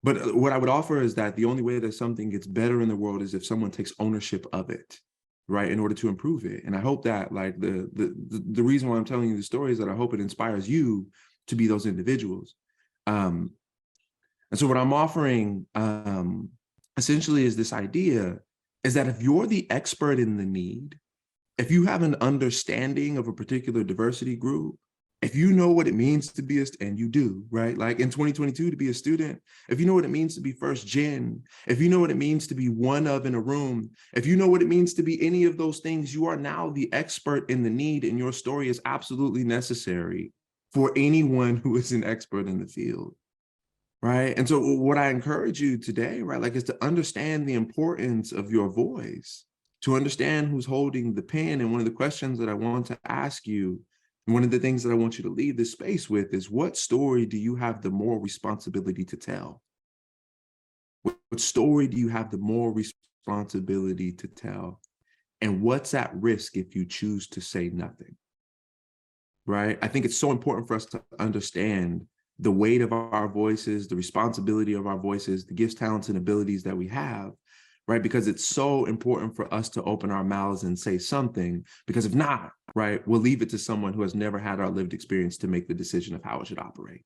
But what I would offer is that the only way that something gets better in the world is if someone takes ownership of it, right, in order to improve it. And I hope that, like, the reason why I'm telling you the story is that I hope it inspires you to be those individuals. And so what I'm offering essentially is this idea is that if you're the expert in the need, if you have an understanding of a particular diversity group, if you know what it means to be and you do, right? Like in 2022, to be a student, if you know what it means to be first gen, if you know what it means to be one of in a room, if you know what it means to be any of those things, you are now the expert in the need, and your story is absolutely necessary for anyone who is an expert in the field, right? And so what I encourage you today, right, like, is to understand the importance of your voice, to understand who's holding the pen. And one of the questions that I want to ask you, and one of the things that I want you to leave this space with, is what story do you have the moral responsibility to tell? What story do you have the moral responsibility to tell? And what's at risk if you choose to say nothing, right? I think it's so important for us to understand the weight of our voices, the responsibility of our voices, the gifts, talents, and abilities that we have, right? Because it's so important for us to open our mouths and say something, because if not, right, we'll leave it to someone who has never had our lived experience to make the decision of how it should operate.